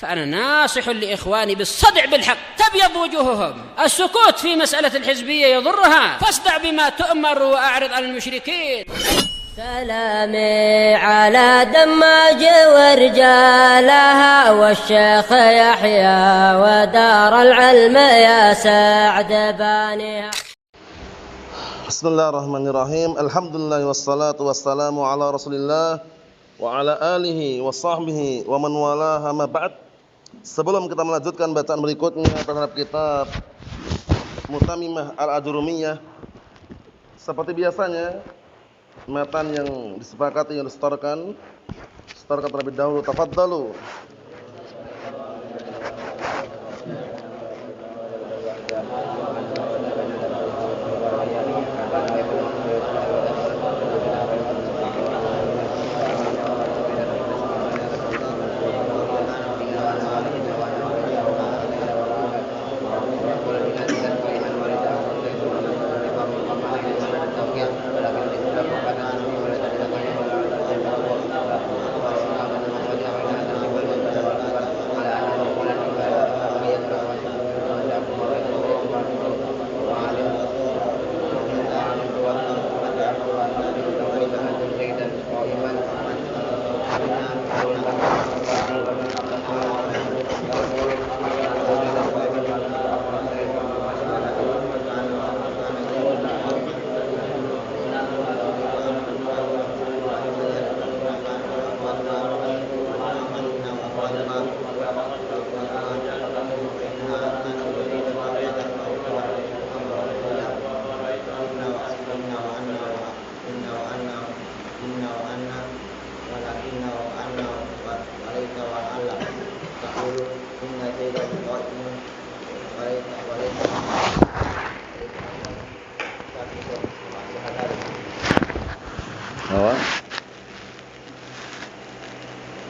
فأنا ناصح لإخواني بالصدع بالحق تبيض وجوههم. السكوت في مسألة الحزبية يضرها، فاصدع بما تؤمر وأعرض عن المشركين. سلامي على دماج ورجالها والشيخ يحيى ودار العلم يا سعد بانيها. Bismillahirrahmanirrahim. Alhamdulillah wassalatu wassalamu ala Rasulillah wa ala alihi wa sahbihi wa man walaha ma ba'd. Sebelum kita melanjutkan bacaan berikutnya terhadap kitab Mutamimah Al-Ajurumiyah, seperti biasanya matan yang disepakati yang disetorkan terlebih dahulu. Tafadhalu.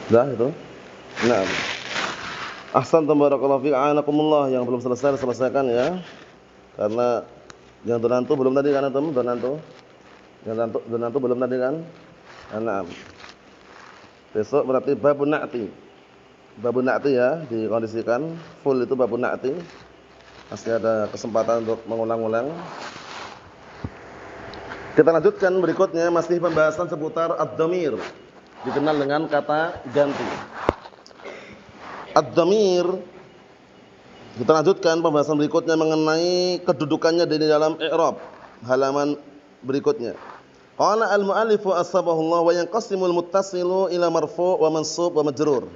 Dah itu. Nah. Ahsantum barakallahu fiik. A'anakumullah. Yang belum selesai selesaikan ya. Karena yang donantu belum tadi kan antum? Donantu. Yang donantu belum tadi kan? Nah. Besok berarti babun na'ti. Babun na'ti ya, dikondisikan full itu babun na'ti. Masih ada kesempatan untuk mengulang-ulang. Kita lanjutkan berikutnya, masih pembahasan seputar ad-dhamir, dikenal dengan kata ganti. Ad-dhamir, kita lanjutkan pembahasan berikutnya mengenai kedudukannya di dalam i'rab, halaman berikutnya. Qala al-mu'allifu asbahullah wa yanqasimul muttasilu ila marfu' wa mansub wa majrur.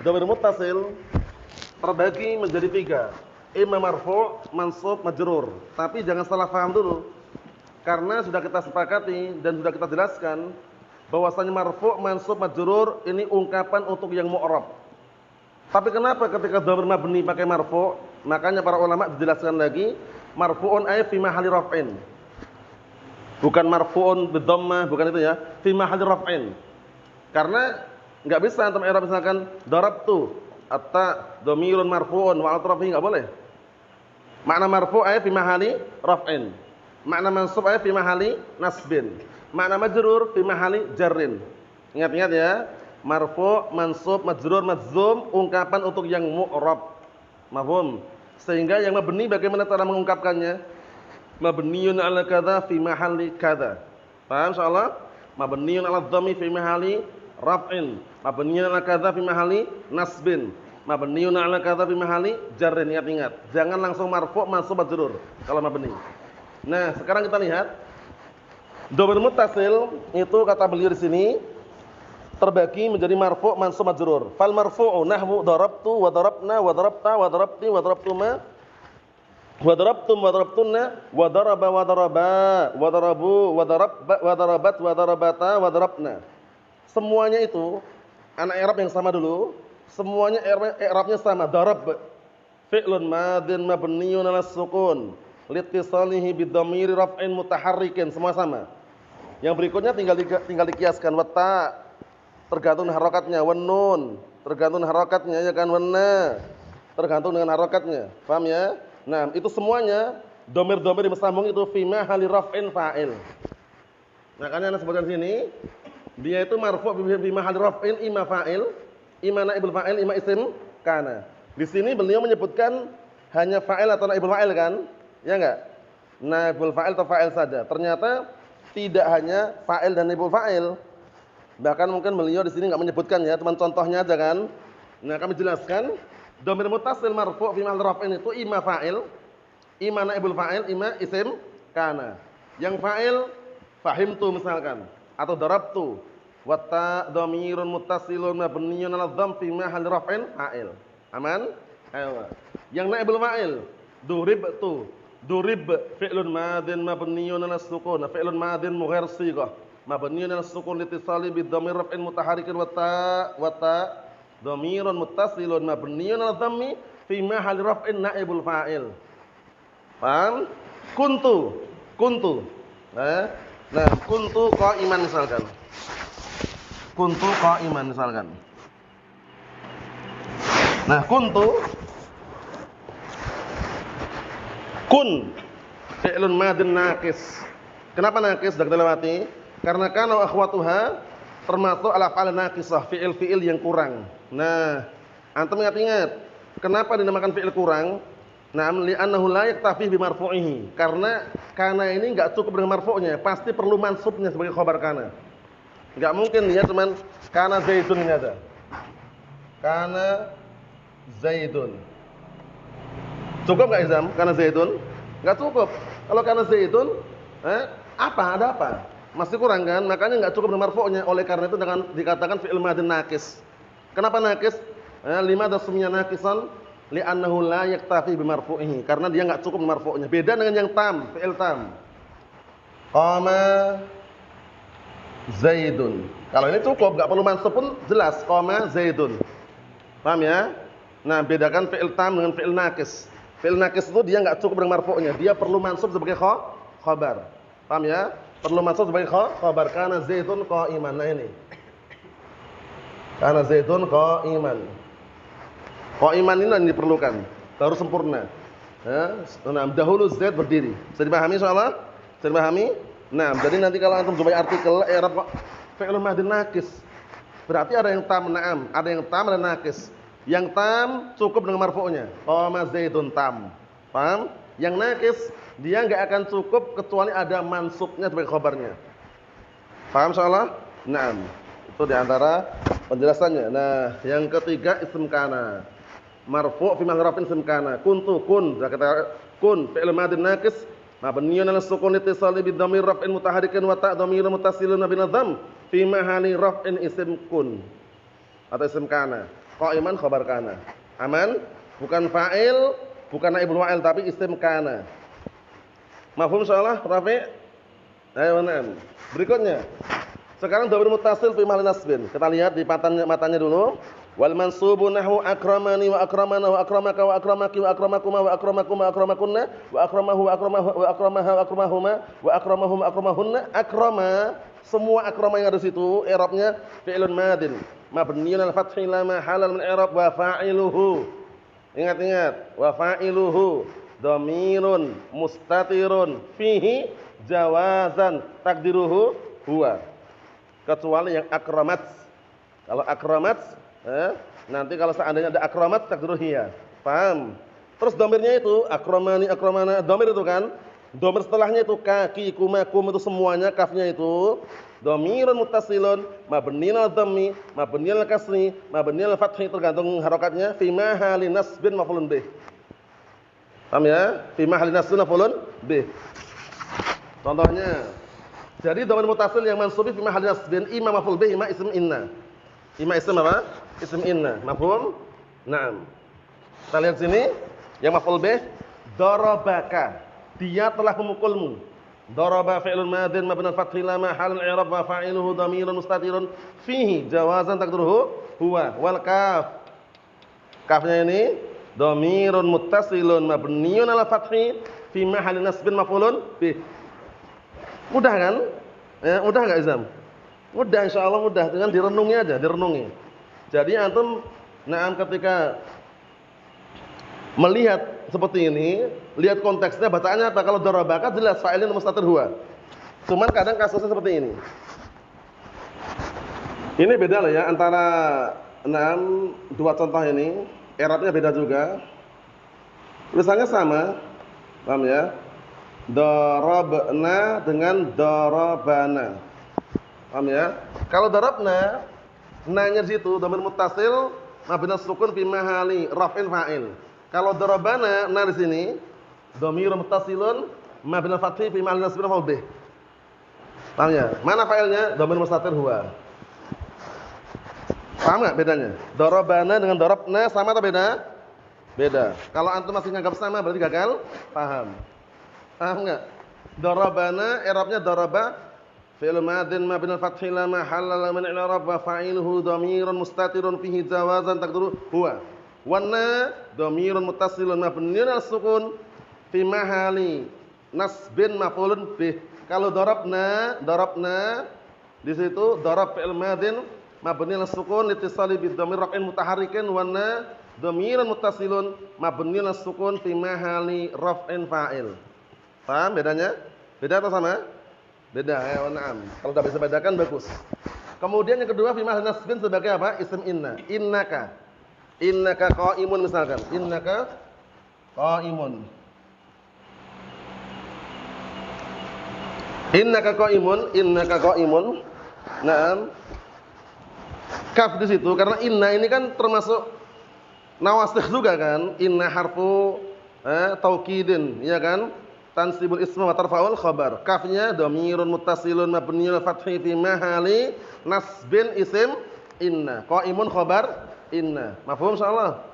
Dhamir muttasil terbagi menjadi 3, imma marfu', mansub, majrur. Tapi jangan salah paham dulu. Karena sudah kita sepakati dan sudah kita jelaskan bahwasanya marfu', mansub, majrur ini ungkapan untuk yang mu'rab. Tapi kenapa ketika dhamir mabni pakai marfu'? Makanya para ulama dijelaskan lagi, marfu'un ay fi mahalli raf'in. Bukan marfu'un bidhammah, bukan itu ya, fi mahalli raf'in. Karena enggak bisa antum i'rab misalkan darabtu atta dhamirun marfu'un wa atrafihi, enggak boleh. Makna marfu' ay fi mahalli raf'in. Makna mansub ay fi mahalli nasbin. Makna majrur fi mahalli jarrin. Ingat-ingat ya. Marfu', mansub, majrur, majzum, ungkapan untuk yang mu'rab. Mafhum? Sehingga yang mabni bagaimana cara mengungkapkannya? Mabniun 'ala kadza fi mahalli kadza. Paham insyaallah? Mabniun 'ala dhammi fi mahalli raf'in. Mabniun 'ala kadza fi mahalli nasbin. Mabniun 'ala kadza fi mahalli jarrin. Ingat-ingat. Jangan langsung marfu', mansub, majrur kalau mabni. Nah, sekarang kita lihat dhamir muttasil itu kata beliau di sini terbagi menjadi marfu', mansub, majrur. Fal marfu'u nahwu darabtu wa darabna wa darabta wa darabti wa darabtuma wa darabtum wa darabtunna wa daraba wa daraba wa darabu wa darabba wa darabat wa darabata wa darabna. Semuanya itu anak i'rab yang sama dulu. Semuanya i'rabnya sama. Darab fi'lun madin mabniun 'ala sukun litisalihi bidhamiri raf'in mutaharrikin, semua sama. Yang berikutnya tinggal dikiaskan. Wata tergantung harokatnya, wan nun tergantung harokatnya ya kan, wanna tergantung dengan harokatnya. Paham ya? Nah, itu semuanya dhamir-dhamir bersambung itu fi mahalli raf'in fa'il. Makanya Anda sebutkan sini dia itu marfu' fi mahalli raf'in imma fa'il Ima naibul fa'il, ima isim kana. Di sini beliau menyebutkan hanya fa'il atau naibul fa'il kan? Ya enggak? Naibul fa'il atau fa'il saja. Ternyata tidak hanya fa'il dan naibul fa'il. Bahkan mungkin beliau di sini enggak menyebutkan ya, cuma contohnya aja kan. Nah, kami jelaskan dhamir muttasil marfu' fi mahall raf'in itu ima fa'il, ima naibul fa'il, ima isim kana. Yang fa'il fahimtu misalkan atau darabtu. Wa ta dhamirun muttasilun mabniyyun 'ala dhamm fi mahall raf'in fa'il. Aman? Ayo. Yang naibul fa'il duribtu. Durib fi'lun madin mabniyyun 'ala sukun. Fi'lun madin mughair shighah. Mabniyyun 'ala sukun litisali bid dhamir raf'in mutaharikin wa ta dhamirun muttasilun mabniyyun 'ala dhammi fi mahall raf'in naibul fa'il. Paham? Kuntu. Nah, kuntu qa'iman misalkan. Kuntu qa'iman misalkan. Nah, kuntu kun fi'lun madin naqis. Kenapa naqis? Sudah kita lewati. Karena kana akhwatuha termasuk al-af'al naqisah, fi'il-fi'il yang kurang. Nah, antum ingat-ingat, kenapa dinamakan fi'il kurang? Na'am li'annahu la yaktafi bi marfu'ihi. Karena kana ini enggak cukup dengan marfu'nya, pasti perlu mansubnya sebagai khabar kana. Enggak mungkin dia cuman kana zaidun ini ada. Kana zaidun. Cukup enggak Izam? Kana zaidun? Enggak cukup. Kalau kana zaidun, apa? Ada apa? Masih kurang kan? Makanya enggak cukup dengan marfu'nya. Oleh karena itu dengan dikatakan fi'il madin naqis. Kenapa naqis? Lima dasmiyah naqisan li'annahu la yaktafi bi marfu'ihi. Karena dia enggak cukup dengan marfu'nya. Beda dengan yang tam, fi'il tam. Qama Zaidun. Kalau ini cukup, enggak perlu mansub pun jelas qama Zaidun. Paham ya? Nah, bedakan fi'il tam dengan fi'il naqis. Fi'il naqis itu dia enggak cukup dengan marfu'nya, dia perlu mansub sebagai khabar. Paham ya? Perlu mansub sebagai khabar. Kana Zaidun qa'iman. Nah ini. Kana Zaidun qa'iman. Qa'iman ini yang diperlukan, harus sempurna. Ya, nah, dahulu Zaid berdiri. Bisa dipahami insyaallah? Bisa dipahami? Nah, jadi nanti kalau antum jumpai artikel i'rab fi'lun madin naqis, berarti ada yang tam, na'am, ada yang tam dan naqis. Yang tam cukup dengan marfu'nya. Qama Zaidun tam. Paham? Yang naqis dia enggak akan cukup kecuali ada mansubnya sebagai khabarnya. Paham insyaallah? Na'am. Itu di antara penjelasannya. Nah, yang ketiga isim kana. Marfu' fi mahall raf'in isim kana. Kuntu kun. Sudah kata kun fi'il madin naqis mabniyyun 'ala sukun ittisali bid dhamir raf'in mutaharikin wa ta' dhamirun muttasilun bin dham fi mahalli raf'in isim kun atau isim kana. Qa'iman khabar kana. Aman? Bukan fa'il, bukan naibul fa'il tapi isim kana. Mafhum insyaallah, Rafi'? Ayo na'am. Berikutnya. Sekarang dhamir muttasil fi mahalli nasbin. Kita lihat di matanya dulu. Wal mansubu nahwu akramani wa akramana wa akramaka wa akramaki wa akramakuma wa akramakum wa akramakunna wa akramahu wa akramahu wa akramaha wa akramahuma wa akramahum wa akramahunna. Akrama, semua akrama yang ada di situ i'rabnya fi'lun madin mabniyyun 'ala fathhi la mahalal min i'rab wa fa'iluhu. Ingat-ingat, wa fa'iluhu dhamirun mustatirun fihi jawazan takdiruhu huwa. Kecuali yang akramat. Kalau akramat nanti kalau seandainya ada akramat takdiruhu hiya. Paham? Terus dhamirnya itu akramani akramana, dhamir itu kan. Dhamir setelahnya itu kaki, kumakum itu semuanya kafnya itu dhamirun muttasilun mabniyyun 'ala dhammi, mabniyyun 'ala kasri, mabniyyun 'ala fathi tergantung harakatnya fi mahalli nasbin maf'ulun bih. Paham ya? Fi mahalli nasbin maf'ulun bih. Contohnya, jadi dhamir muttasil yang mansubi fi mahalli nasbin imma maf'ul bih, imma ism inna. Imma ism apa? Ism inna. Mafhum? Naam. Kita lihat sini, yang maf'ul bih darabaka. Dia telah memukulmu. Daraba fi'lun madin mabni al-fathi la mahal al-i'rab wa fa'iluhu dhamirun mustatirun fihi jawazan taqdiruhu huwa wal kaf. Kafnya ini dhamirun muttasilun mabniyyun 'ala fathi fi mahalli nasbin maf'ulun bih. Mudah kan? Ya, mudah enggak Izam? Mudah insyaallah mudah, dengan direnungi aja, direnungi. Jadi antum ketika melihat seperti ini, lihat konteksnya, bacaannya apa? Kalau darabaka jelas fa'ilnya mustatir huwa. Cuman kadang kasusnya seperti ini. Ini beda lah ya antara dua contoh ini, i'rabnya beda juga. Tulisannya sama. Paham ya? Darabna dengan darabana. Paham ya? Kalau darabna, na-nya di situ dhamir muttasil mabni sukun fi mahali raf'in fa'il. Kalau darabana, na di sini dhamir muttasilun mabni fathi fi mahali nasbin maf'ul bih. Paham ya? Mana fa'ilnya? Dhamir mustatir huwa. Paham enggak bedanya? Darabana dengan darabna sama atau beda? Beda. Kalau antum masih nganggap sama berarti gagal paham. Paham enggak? Darabana i'rabnya daraba fi'il madin mabni al-fathi la mahalla min i'rab wa fa'iluhu dhamirun mustatirun fihi jawazan taqdiru huwa. Wanna dhamirun muttasilun mabniun al-sukun fi mahali nasbin maf'ulun bih. Kalau darabna di situ darab fi'il madin mabni al-sukun litisali bid dhamir raf'in mutaharrikin wanna dhamirun muttasilun mabni al-sukun fi mahali raf'in fa'il. Paham bedanya? Beda atau sama? Beda. Ya, na'am. Kalau enggak bisa bedakan bagus. Kemudian yang kedua fi mahali nasbin sebagai apa? Isim inna. Innaka. Innaka qa'imun misalkan. Innaka qa'imun. Innaka qa'imun. Naam. Kaf di situ karena inna ini kan termasuk nawasikh juga kan. Inna harfu taukidin, ya kan? Tansibul isma wa tarfa'ul khabar. Kafnya dhamirun muttasilun mabniul fathi fi mahali nasbin isim inna. Qa'imun khabar inna. Mafhum insyaallah?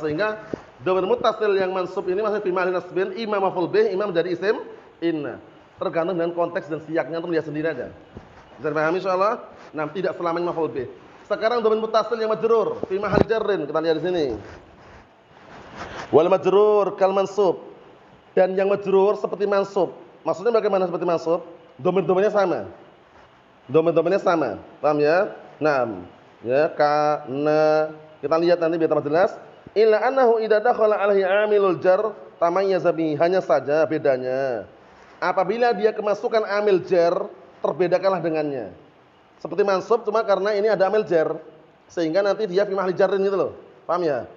Sehingga dhamir muttasil yang mansub ini masih fi mahali nasbin imam maf'ul bih, imam dari isim inna. Tergantung dengan konteks dan siaknya, antum lihat sendiri aja. Bisa dipahami insyaallah? Nah, tidak selamanya maf'ul bih. Sekarang dhamir muttasil yang majrur fi mahal jarrin, kita lihat di sini. Wal majrur kal mansub. Dan yang majrur seperti mansub. Maksudnya bagaimana seperti mansub? Dhamir-dhamirnya sama. Dhamir-dhamirnya sama. Paham ya? Naam. Ya, ka, na. Kita lihat nanti biar tambah jelas. Illa annahu idza dakhala alaihi amilul jar tamayyaza bihi. Hanya saja bedanya apabila dia kemasukan amil jar, terbedakanlah dengannya. Seperti mansub cuma karena ini ada amil jar sehingga nanti dia fi mahli jarrin gitu loh. Paham ya?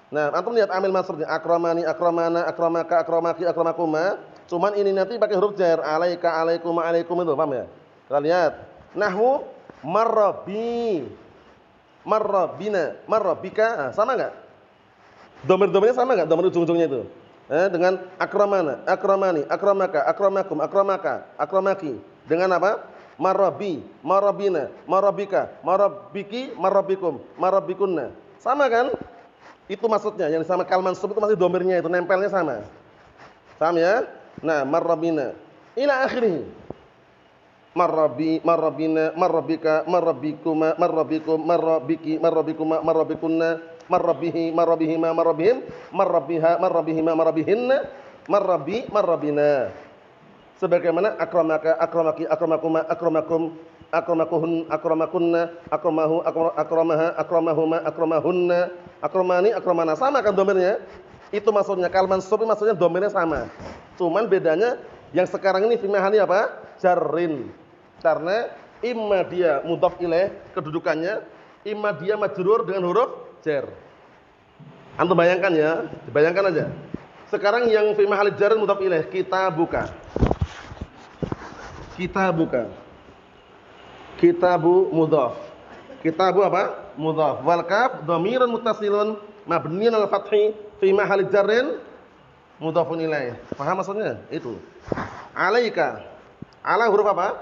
Nah, antum lihat amil mansubnya akramani, akramana, akramaka, akramaki, akramakuma. Cuman ini nanti pakai huruf jar, alaika, alaikum, alaikum itu, paham ya? Kita lihat. Nahwu marrabi. Marrabina, marrabika, sama enggak? Dhamir-dhamirnya sama enggak? Dhamir ujung-ujungnya itu. Dengan akramana, akramani, akramaka, akramakum, akramaka, akramaki. Dengan apa? Marrabi, marrabina, marrabika, marrabiki, marrabikum, marrabikunna. Sama kan? Itu maksudnya. Yang sama kal mansub itu masih dhamirnya itu nempelnya sama. Paham ya? Nah, marrabina ila akhirih. Marrabi, marrabina, marrabika, marrabikuma, marrabikum, marrabiki, marrabikuma, marrabikunna, marrabihi, marrabihima, marrabihim, marrabiha, marrabihima, marrabihinna, marrabi, marrabina. Sebagaimana akramaka, akramaki, akramakuma, akramakum, akramakuhun, akramakunna, akramahu, akramaha, akramahuma, akramahunna, akramani, akramana. Sama kan dhamirnya? Itu maksudnya kal mansub maksudnya dhamirnya sama. Cuman bedanya yang sekarang ini fi mahali apa? Jarrin. Karena imma dia mudhaf ilaih kedudukannya, imma dia majrur dengan huruf jar. Antum bayangkan ya, bayangkan aja. Sekarang yang fi mahali jarrin mudhaf ilaih, kita buka. Kitabuka. Kitabu mudhaf. Kitabu apa? Mudhaf. Wal kaf dhamirun muttasilun mabniun al fathi fi mahali jarrin mudhafun ilaih. Paham maksudnya? Itu. Alaika. Ala huruf apa?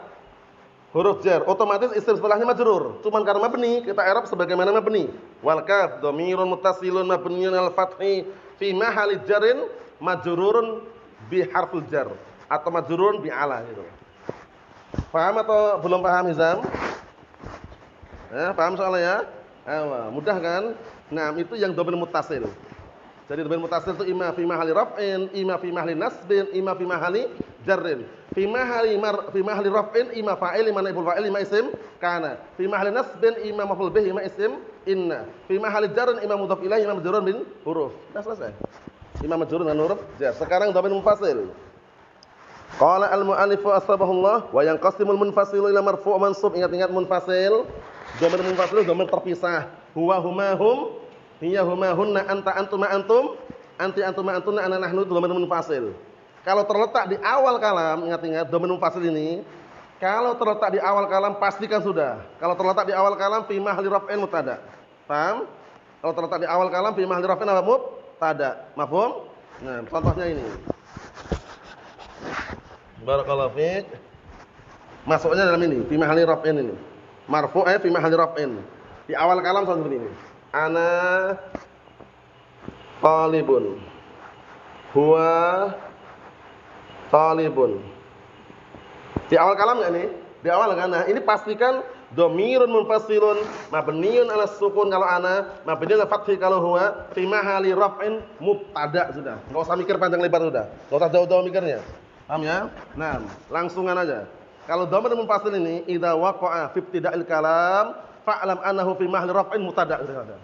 Huruf jar. Otomatis isim setelahnya majrur. Cuman karena mabni, kita i'rab sebagaimana mabni. Wal kaf dhamirun muttasilun mabniun al fathi fi mahali jarrin majrurun bi harfil jar atau majrurun bi ala gitu. Paham atau belum paham Hizam? Paham soalnya ya? Mudah kan? Nah, itu yang dhamir muttasil. Jadi dhamir muttasil itu imma fi mahali raf'in, imma fi mahali nasbin, imma fi mahali jarrin. Fi mahali raf'in imma fa'il, imma naibul fa'il, imma isim kana. Fi mahali nasbin imma maf'ul bih, imma isim inna. Fi mahali jarrin imma mudhaf ilaih, imma majrurun bin huruf. Sudah selesai. Imma majrurun dengan huruf jar. Sekarang dhamir munfasil. Qala al-mu'allifu asbahullah wa yanqasimul munfasilu ila marfu' mansub. Ingat-ingat munfasil, dhamir munfasil dhamir terpisah, huwa huma hum, hiya huma hunna, anta antum ma antum, anti antum ma antunna, ana nahnu, itu dhamir munfasil. Kalau terletak di awal kalam, ingat-ingat dhamir munfasil ini, kalau terletak di awal kalam pastikan sudah. Kalau terletak di awal kalam fi mahli raf'in mubtada. Paham? Kalau terletak di awal kalam fi mahli raf'in apa mubtada. Mafhum? Nah, contohnya ini. Barakallahu fiik. Masuknya dalam ini, fi mahli raf'in ini. Marfu' fi mahli raf'in. Di awal kalam seperti ini. Ana talibun. Huwa talibun. Di awal kalam enggak nih? Di awal kan. Nah, ini pastikan dhamirun munfasilun mabniun 'ala sukun kalau ana, mabniun 'ala fathi kalau huwa, fi mahalli raf'in mubtada sudah. Enggak usah mikir panjang lebar sudah. Enggak usah jauh-jauh mikirnya. Paham ya? Nah, langsungan aja. Kalau dhamir munfasil ini idza waqa'a fi ibtida'il kalam fa'lam annahu fi mahalli raf'in mubtada sudah.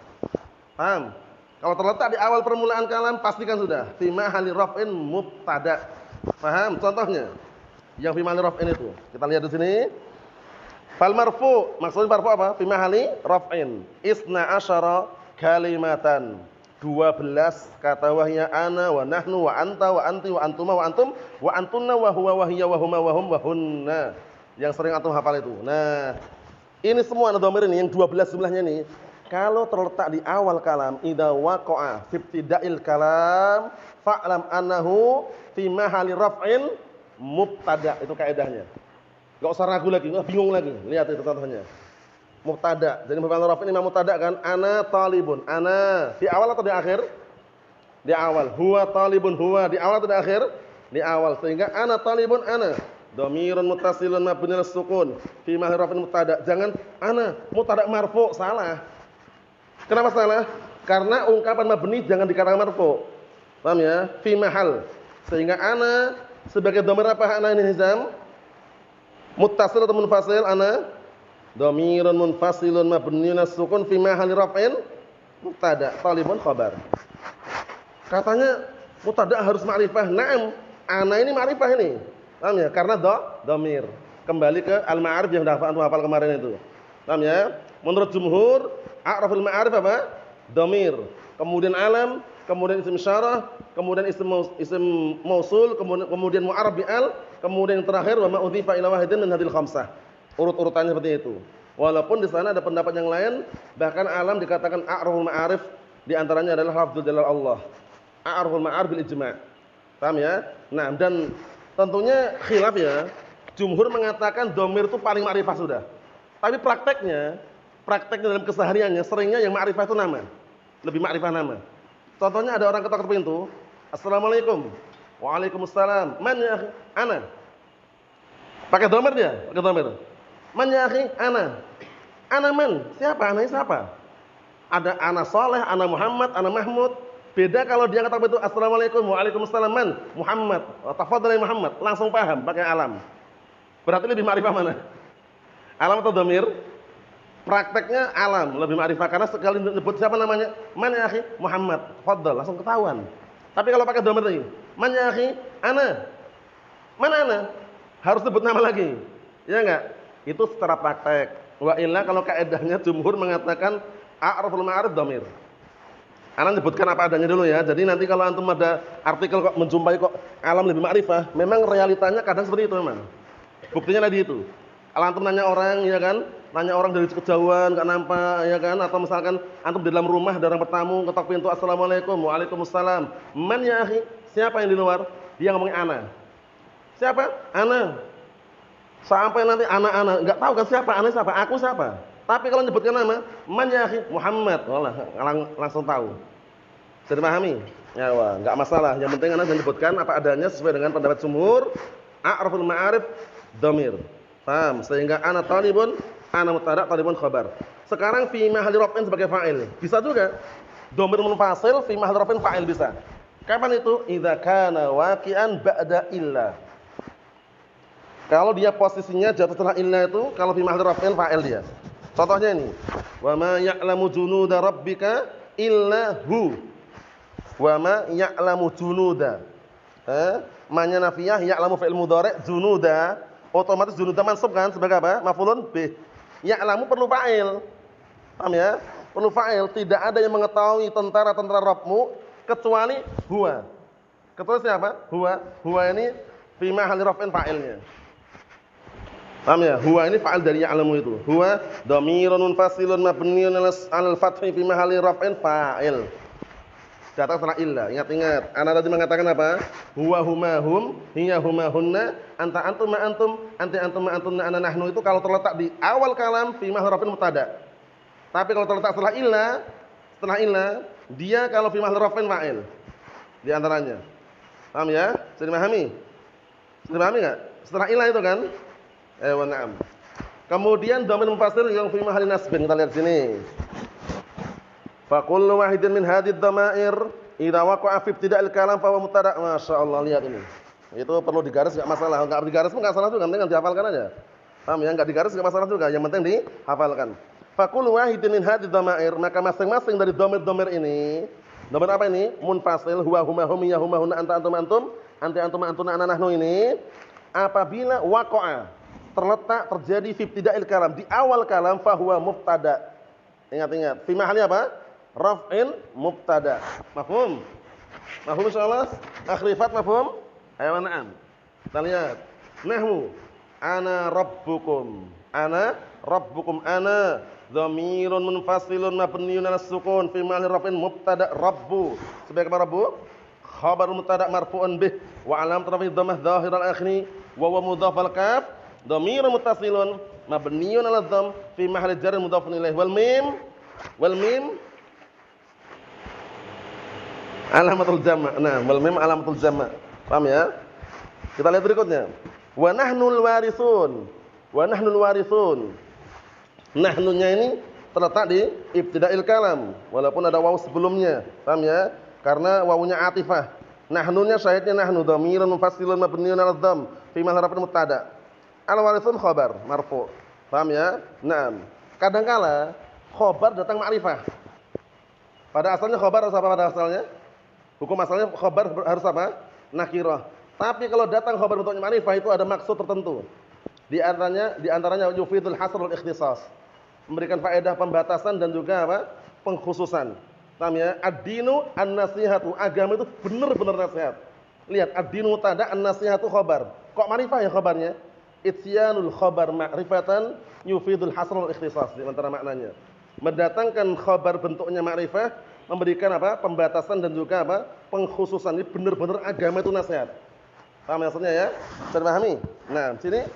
Paham? Kalau terletak di awal permulaan kalam pastikan sudah fi mahalli raf'in mubtada. Paham? Contohnya yang fi mahalli raf'in itu. Kita lihat di sini. Fal marfu, maksudnya marfu apa? Fi mahalli raf'in. Isna asyara kalimatan. 12 kata wahya ana wa nahnu wa anta wa anti wa antuma wa antum wa antunna wa huwa wa hiya wa huma wa hum wa hunna. Yang sering antum hafal itu. Nah, ini semua dhamir ini yang 12 jumlahnya ini kalau terletak di awal kalam idza waqa'a fi ibtida'il kalam fa'lam annahu fi mahalli raf'in mubtada. Itu kaidahnya. Enggak usah ragu lagi, enggak bingung lagi. Lihat itu contohnya. Mubtada. Jadi maf'ul raf' ini mubtada kan? Ana talibun. Ana di awal atau di akhir? Di awal. Huwa talibun. Huwa di awal atau di akhir? Di awal. Sehingga ana talibun ana. Dhamirun muttasilun mabniun 'ala sukun fi mahalli raf'in mubtada. Jangan ana mubtada marfu', salah. Kenapa salah? Karena ungkapan mabni jangan dikatakan marfu'. Paham ya? Fi mahal. Sehingga ana sebagai dhamir apa ana ini Hizam? Muttasil atau munfasil ana? Dhamirun munfasilun mabniun 'ala sukun fi mahalli raf'in mubtada. Talibun khabar. Katanya mubtada harus ma'rifah. Naam, ana ini ma'rifah ini. Paham ya? Karena dhamir. Kembali ke al-ma'arif yang sudah antum hafal kemarin itu. Paham ya? Menurut jumhur, a'raful ma'arif apa? Dhamir. Kemudian alam, kemudian isim isyarah, kemudian isim mausul, kemudian mu'arrab bi'al, kemudian yang terakhir wa ma udhifa ila wahidin min hadhil khamsah. Urut-urutannya seperti itu. Walaupun di sana ada pendapat yang lain, bahkan alam dikatakan a'raful ma'arif, di antaranya adalah lafdzul jalal Allah. A'raful ma'arif bil ijma'. Paham ya? Nah, dan tentunya khilaf ya. Jumhur mengatakan dhamir itu paling ma'rifah sudah. Tapi prakteknya dalam kesehariannya seringnya yang ma'rifah itu nama. Lebih ma'rifah nama. Contohnya ada orang ketok pintu, "Assalamualaikum." "Waalaikumsalam." "Man ya akhi?" "Ana." Pakai dhamir dia, pakai dhamir. "Man ya akhi?" "Ana." "Ana man?" Siapa? Ana siapa? Ada ana Saleh, ana Muhammad, ana Mahmud. Beda kalau dia ketok pintu, "Assalamualaikum." "Waalaikumsalam." "Man?" "Muhammad." "Tafadhal ya Muhammad." Langsung paham pakai alam. Berarti lebih ma'rifah mana? Alam atau dhamir? Prakteknya alam lebih ma'rifah karena sekali nyebut siapa namanya, "Man ya akhi?" "Muhammad." "Tafadhal." Langsung ketahuan. Tapi kalau pakai dhamir tadi, "Man ya akhi?" "Ana." "Mana ana?" Harus sebut nama lagi. Ya enggak? Itu secara praktek. Wa illa kalau kaidahnya jumhur mengatakan a'raful ma'arif dhamir. Ana nyebutkan apa adanya dulu ya. Jadi nanti kalau antum ada artikel kok menjumpai kok alam lebih ma'rifah, memang realitanya kadang seperti itu memang. Buktinya tadi itu. Kalau antum nanya orang ya kan, nanya orang dari kejauhan enggak nampak ya kan, atau misalkan antum di dalam rumah ada orang bertamu ketok pintu, "Assalamualaikum." "Waalaikumsalam." "Man ya akhi?" Siapa yang di luar? Dia ngomongin ana. Siapa? Ana. Sampai nanti ana-ana, enggak tahu kan siapa, ana siapa, aku siapa. Tapi kalau nyebutkan nama, "Man ya akhi?" "Muhammad." Wallah, langsung tahu. Bisa dipahami? Ya, wah, enggak masalah. Yang penting ana menyebutkan apa adanya sesuai dengan pendapat jumhur. A'raful ma'arif dhamir. Paham? Sehingga ana talibun, ana mubtada, talibun khabar. Sekarang fi mahalli raf'in sebagai fa'il. Bisa juga. Dhamir munfasil fi mahalli raf'in fa'il bisa. Kapan itu? Idza kana waqi'an ba'da illa. Kalau dia posisinya jatuh setelah illa itu, kalau fi mahalli raf'in fa'il dia. Contohnya ini. Wa ma ya'lamu junuda rabbika illa hu. Wa ma ya'lamu junuda. Ma-nya nafiyah, ya'lamu fi'il mudhari', junuda, otomatis junuda mansub kan sebagai apa? Maf'ulun bih. Ya'lamu perlu fa'il. Paham ya? perlu fa'il, tidak ada yang mengetahui tentara-tentara Rabbmu kecuali huwa. Kecuali siapa? Huwa. Huwa ini fi mahalli raf'in fa'ilnya. Paham ya? Huwa ini fa'il dari ya'lamu itu. Huwa dhamirun munfasilun mabniun 'alal fathi fi mahalli raf'in fa'il. Datang setelah illa. Ingat-ingat. Ana tadi mengatakan apa? Huwa huma hum, hiya huma hunna, anta antum ma antum, anti antum ma antunna, ana nahnu itu kalau terletak di awal kalam fi mahalli raf'in mubtada. Tapi kalau terletak setelah illa, dia kalau fi mahalli raf'in fa'il. Di antaranya. Paham ya? Bisa dipahami? Bisa dipahami enggak? Setelah illa itu kan? Wa na'am. Kemudian dhamir munfasil yang fi mahalli nasbin. Kita lihat sini. Fa kullu wahidin min hadhihi dhamair idza waqa'a fi ibtida'il kalam fa huwa mubtada'. Masyaallah, lihat ini. Itu perlu digaris enggak masalah. Enggak digaris pun enggak salah juga, penting dihafalkan aja. Paham ya? Enggak digaris enggak masalah juga, yang penting dihafalkan. Fa kullu wahidin min hadhihi dhamair, maka masing-masing dari dhamir-dhamir ini, dhamir apa ini? Munfasil, huwa huma hum, ya huma hunna, anta antum antum, anti antum antuna, ana nahnu ini, apabila waqa'a, terletak terjadi fi ibtida'il kalam, di awal kalam, fa huwa mubtada'. Ingat-ingat, fi mahalli apa? Raf'in mubtada. Mafhum? Mafhum insyaallah? Akhrifat mafhum? Ayo na'am. Kita lihat. Nahwu ana rabbukum. Ana rabbukum, ana dhamirun munfasilun mabniun 'ala sukun fi mahalli raf'in mubtada rabbu. Sebagai apa rabbu? Khabar mubtada marfu'un bih wa 'alamat rafi'i dhammah dhahiral akhiri wa huwa mudhaf al kaf dhamirun muttasilun mabniun 'ala dhamm fi mahalli jar mudhafun ilaih wal mim alamatul jama'. Nah, wal mim alamatul jama'. Paham ya? Kita lihat berikutnya. Wa nahnul warisun. Wa nahnul warisun. Nahnunya ini terletak di ibtida'il kalam, walaupun ada wawu sebelumnya. Paham ya? Karena wawunya atifah. Nahnunya syahidnya nahnu dhamirun munfasilun mabniun 'ala dhamm fi mahalli raf'in mubtada'. Al warisun khabar marfu'. Paham ya? Naam. Kadangkala khabar datang ma'rifah. Pada asalnya khabar harus apa pada asalnya? Hukum asalnya khabar harus apa? Nakirah. Tapi kalau datang khabar bentuknya ma'rifah itu ada maksud tertentu. Di antaranya yufidul hasr wal ikhtisas. Memberikan faedah pembatasan dan juga apa? Pengkhususan. Paham ya? Ad-dinu an-nasihatu. Agama itu benar-benar nasihat. Lihat, ad-dinu mubtada, an-nasihatu khabar. Kok ma'rifah ya khabarnya? Ityanul khabar ma'rifatan yufidul hasr wal ikhtisas. Di antara maknanya. Mendatangkan khabar bentuknya ma'rifah, memberikan apa? Pembatasan dan juga apa? Pengkhususan. Ini benar-benar agama itu nasihat. Paham maksudnya ya? Bisa dipahami? Nah, sini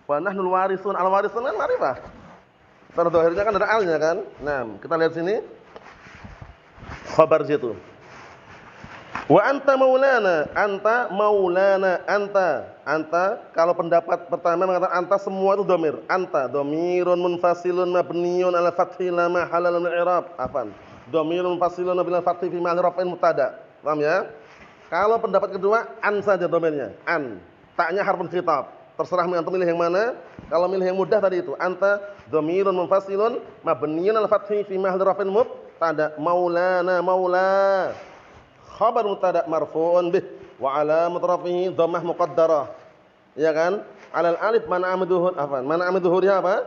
wa nahnul warisun. Al warisun kan ma'rifah. Pada dohirnya kan ada alnya kan? Nah, kita lihat sini. Khabar situ. Wa anta maulana, anta kalau pendapat pertama mengatakan anta semua itu dhamir. Anta dhamirun munfasilun mabniun 'ala fathi la mahalla lahu min i'rab. Afan. Dhamirun munfasilun bil fathi fi mahalli raf'in mubtada. Paham ya? Kalau pendapat kedua an saja dhamirnya. An. Taknya harfun khitab. Terserah antum milih yang mana. Kalau milih yang mudah tadi itu anta dhamirun munfasilun mabniun 'ala fathi fi mahalli raf'in mubtada. Maulana maula. Khabar mubtada marfu'un bih wa 'alamat rafihi dhammah muqaddarah. Ya kan? 'Alal alif mana amduhur afan. Mana amduhurnya apa?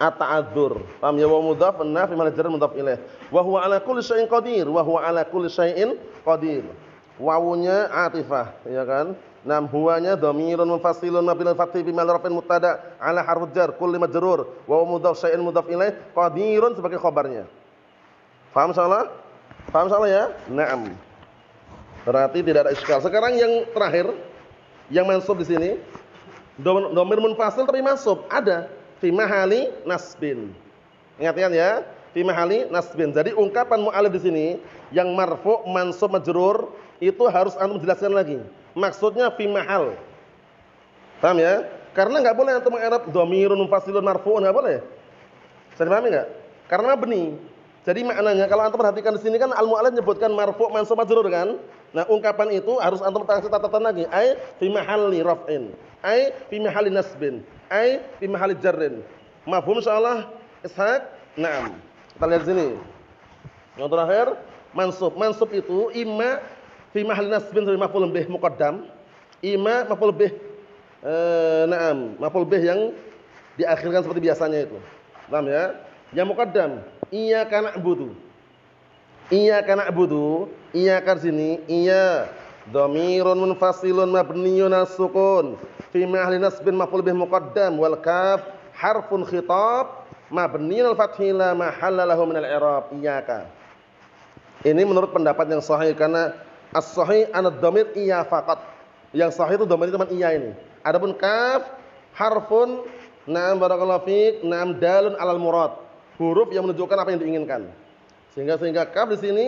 At-ta'adzur. Paham ya? Wa mudhaf an-nafi mal jar mudhaf ilaih. Wa huwa 'ala kulli syai'in qadir. Wa huwa 'ala kulli syai'in qadir. Wawunya atifah, ya kan? Nam huwanya dhamirun munfasilun mabil fathi bi mal rafin mubtada 'ala harful jar kulli majrur wa mudhaf syai'in mudhaf ilaih qadirun sebagai khabarnya. Paham insyaallah? Paham insyaallah ya? Naam. Berarti tidak ada iskal. Sekarang yang terakhir yang mansub di sini dhamir munfasil tapi mansub ada fi mahalli nasbin. Ingat-ingat ya, fi mahalli nasbin. Jadi ungkapan mu'allif di sini yang marfu, mansub, majrur itu harus antum jelaskan lagi. Maksudnya fi mahal. Paham ya? Karena enggak boleh antum mengi'rab dhamirun munfasilun marfu'un, enggak boleh. Bisa dipahami enggak? Karena beni. Jadi maknanya kalau antum perhatikan di sini kan al-mu'allif menyebutkan marfu', mansub, majrur kan? Nah, ungkapan itu harus antum kasih catatan lagi. Ai fi mahalli raf'in, ai fi mahalli nasbin, ai fi mahalli jarrin. Mafhum insyaallah? Ishaq? Naam. Kita lihat sini. Yang terakhir, mansub. Mansub itu imma fi mahalli nasbin sebagai maf'ul bih muqaddam, imma maf'ul bih maf'ul bih yang diakhirkan seperti biasanya itu. Paham ya? Yang muqaddam Iyyaka na'budu. Iyyaka na'budu, iyyaka di sini iya dhamirun munfasilun mabniyun as-sukun fi mahalli nasbin maf'ul bih muqaddam wal kaf harfun khitab mabniyun al-fathi la mahalla lahu min al-i'rab. Iyyaka. Ini menurut pendapat yang sahih karena as-sahih an-dhamir iya faqat. Yang sahih itu dhamir itu cuma iya ini. Adapun kaf harfun na'am barakallahu fiik, na'am dalun alal murad. Huruf yang menunjukkan apa yang diinginkan. Sehingga kaf di sini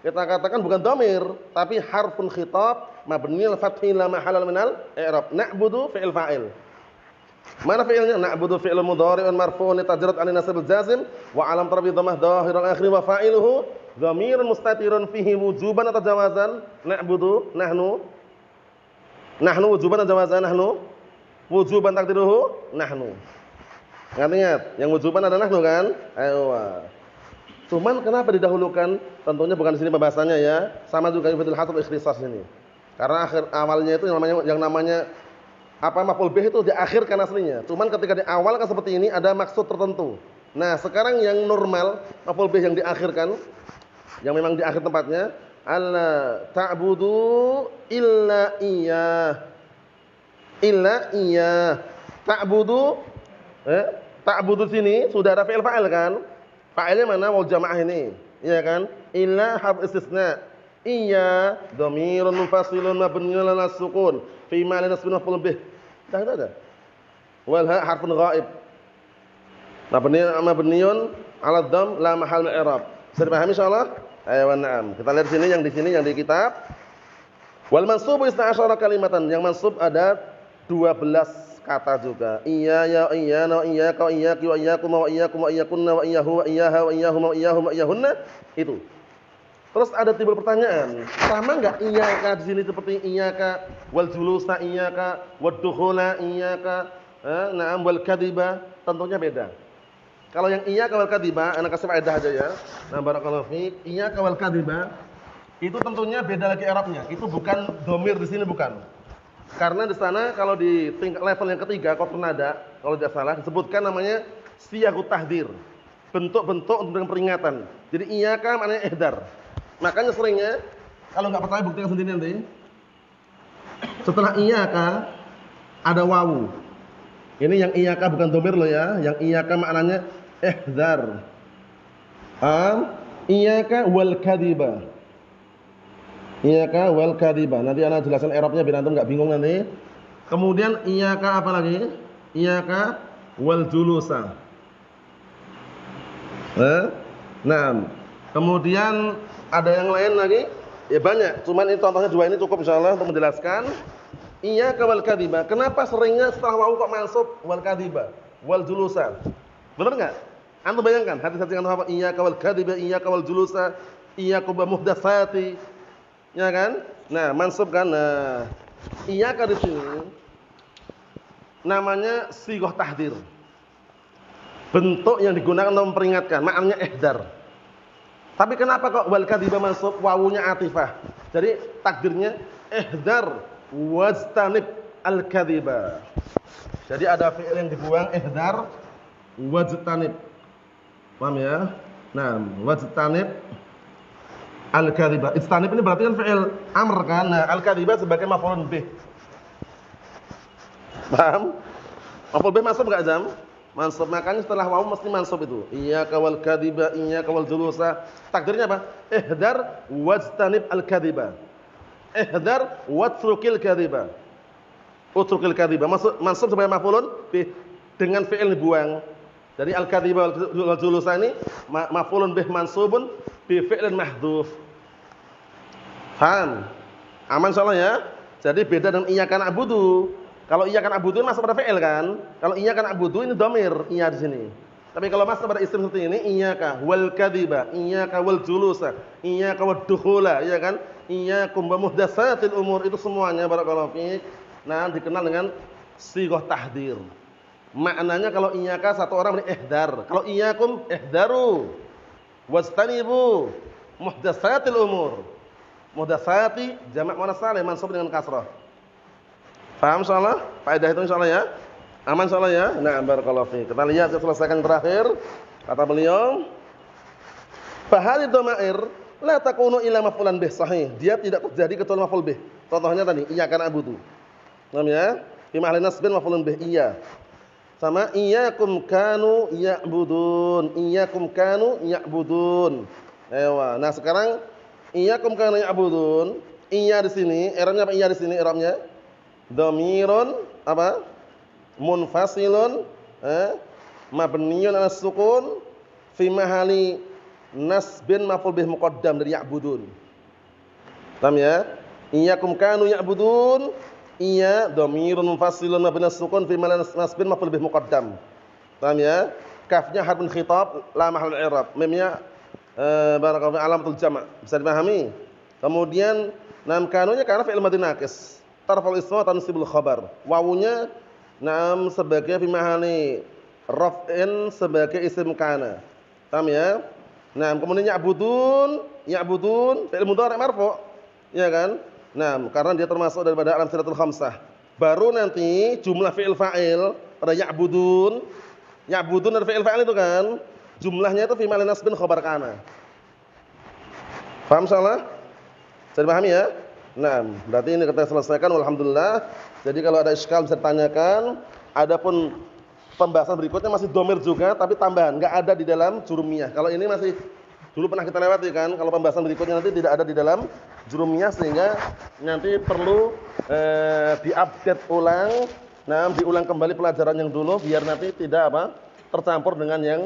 kita katakan bukan dhamir, tapi harfun khitab mabniyul fathi la mahalla minal i'rab. Na'budu fi'il fa'il. Mana fi'ilnya? Na'budu fi'il mudhari'un marfu'un litajrad 'an nasb al-jazim wa 'alam tarbi dhammah dhahirun akhir wa fa'iluhu dhamirun mustatirun fihi wujuban atau jawazan. Na'budu nahnu wujuban atau jawazan nahnu wujuban takdiruhu nahnu. Ingat, yang wujuban ada nahnu kan? Ayo. Cuman kenapa didahulukan? Tentunya bukan di sini pembahasannya ya. Sama juga ibatul hasab ikhtisas ini. Karena awalnya itu yang namanya apa maf'ul bih itu diakhirkan aslinya. Cuman ketika diawalkan seperti ini ada maksud tertentu. Nah, sekarang yang normal maf'ul bih yang diakhirkan yang memang di akhir tempatnya alla ta'budu illa iyyah. Illa iyyah. Ta'budu ta'budu sini sudah ada fi'il fa'il kan? Fa'ilnya mana? Waw jamaah ini. Iya kan? Illa harf istisna. Iya dhamirun munfasilun mabniun 'ala sukun fi ma'al nasbin maf'ul bih. Dah ada. Wal ha harfun ghaib. Mabniun 'ala dhamm la mahal min i'rab. Bisa dipahami insyaallah? Ayo na'am. Kita lihat sini yang di kitab. Wal mansubu 12 kalimatan. Yang mansub ada 12 kata juga. Iya ya iyyana wa iyyaka wa iyyaki wa iyyakum wa iyyakum wa iyyakunna wa iyyahu wa iyyaha wa iyyahum wa iyyahum wa iyyahunna. Itu. Terus ada timbul pertanyaan, sama enggak iyyaka di sini seperti iyyaka wal julusa iyyaka wad dukhula iyyaka na'am wal kadiba? Tentunya beda. Kalau yang iyyaka wal kadiba, ana kasih faedah aja ya. Nah, barakallahu fiik. Iyyaka wal kadiba itu tentunya beda lagi i'rabnya. Itu bukan dhamir di sini bukan. Karena di sana kalau di tingkat level yang ketiga qafun nada, kalau tidak salah disebutkan namanya siyaghut tahdzir. Bentuk-bentuk untuk peringatan. Jadi iyyaka maknanya ihdar. Makanya seringnya kalau enggak percaya buktikan sendiri nanti. Setelah iyyaka ada wawu. Ini yang iyyaka bukan dhamir loh ya. Yang iyyaka maknanya ihdar. Iyyaka wal kadiba. Iyyaka wal kadiba. Nanti ana jelaskan i'rabnya biar antum enggak bingung nanti. Kemudian iyyaka apa lagi? Iyyaka wal julusa. Nah, kemudian ada yang lain lagi? Ya banyak. Cuman ini contohnya dua ini cukup insyaallah untuk menjelaskan. Iyyaka wal kadiba. Kenapa seringnya setelah wawu kok mansub wal kadiba, wal julusa? Benar enggak? Antum bayangkan hati-hati antum apa? Iyyaka wal kadiba, iyyaka wal julusa, iyyakum muhdatsati. Ya kan? Nah, mansub kan. Nah, iyyaka di sini namanya sighah tahdzir. Bentuk yang digunakan untuk memperingatkan, maknanya ihdar. Tapi kenapa kok wal kadiba mansub wawunya atifah? Jadi takdirnya ihdar wajtanib al kadiba. Jadi ada fi'il yang dibuang ihdar wajtanib. Paham ya? Nah, wajtanib al kadiba. Ijtanib ini berarti kan fi'il amr kan? Nah, al kadiba sebagai maf'ulun bih. Paham? Maf'ul bih mansub enggak jam? Mansub, makanya setelah wawu mesti mansub itu. Iyyaka wal kadiba, iyyaka wal julusa. Takdirnya apa? Ihdar wajtanib al kadiba. Ihdar watrukil kadiba. Utrukil kadiba. Mansub sebagai maf'ulun bih dengan fi'il dibuang. Jadi al kadiba wal julusa ini maf'ulun bih mansubun bi fi'lin mahdhuf. Paham? Aman insyaallah ya. Jadi beda dengan iyyaka na'budu. Kalau iyyaka na'budu masuk pada fi'il kan? Kalau iyyaka na'budu ini dhamir, iya di sini. Tapi kalau masuk pada isim seperti ini, iyyaka wal kadiba, iyyaka wal julusa, iyyaka wad dukhula, ya kan? Iyyakum wa muhdatsatil umur, itu semuanya barakallahu fiik. Nah, dikenal dengan sighah tahdzir. Maknanya kalau iyyaka satu orang ini ihdar. Kalau iyyakum ihdaru. Wastanibu muhdatsatil umur. Muhdatsati jamak muannas salim mansub dengan kasrah. Paham insyaallah? Faedah itu insyaallah ya. Aman insyaallah ya. Nah, barakallahu fiik. Kita lihat selesaikan terakhir. Kata beliau, Fa hadhihi dhamair la takunu illa maf'ulan bih, sahih. Dia tidak terjadi kecuali maf'ul bih. Contohnya tadi iyyaka na'budu. Paham ya? Fi mahalli nasbin maf'ulun bih iya. Sama iyyakum kanu ya'budun. Iyyakum kanu ya'budun. Ewa. Nah, sekarang iyyakum kanu ya'budun. Iya di sini, i'rabnya apa iya di sini i'rabnya? Dhamirun apa? Munfasilun mabniyun 'ala sukun fi mahalli nasbin maf'ul bih muqaddam dari ya'budun. Paham ya? Iyyakum kanu ya'budun. Iya dhamirun munfasilun mabniyun 'ala sukun fi mahalli nasbin maf'ul bih muqaddam. Paham ya? Kafnya harfun khitab la mahallul i'rab. Mimnya barakallahu alamatul jama'. Bisa dipahami? Kemudian nam kanunya karena fi'il madhi naqis. Tarfa'ul isma wa tansibul khabar. Wawunya nam sebagai fi mahalli raf'in sebagai isim kana. Paham ya? Nah, kemudian ya'budun fi'il mudhari' marfu'. Ya kan? Nah, karena dia termasuk daripada al-amsilatul khamsah. Baru nanti jumlah fi'il fa'il pada ya'budun dari fi'il fa'il itu kan, jumlahnya itu fi mahalli nasbin khabar kana. Paham insyaallah? Bisa dipahami ya? Nah, berarti ini kita selesaikan alhamdulillah. Jadi kalau ada iskal bisa ditanyakan. Adapun pembahasan berikutnya masih domir juga tapi tambahan, enggak ada di dalam jurumiyah. Kalau ini masih dulu pernah kita lewati kan. Kalau pembahasan berikutnya nanti tidak ada di dalam jurumiyah sehingga nanti perlu diupdate ulang. Nah, diulang kembali pelajaran yang dulu biar nanti tidak tercampur dengan yang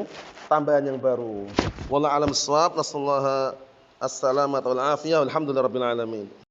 tambahan yang baru. Wallahu a'lam bissawab. Nasallahu as-salamata wal afiyah. Alhamdulillahirabbil alamin.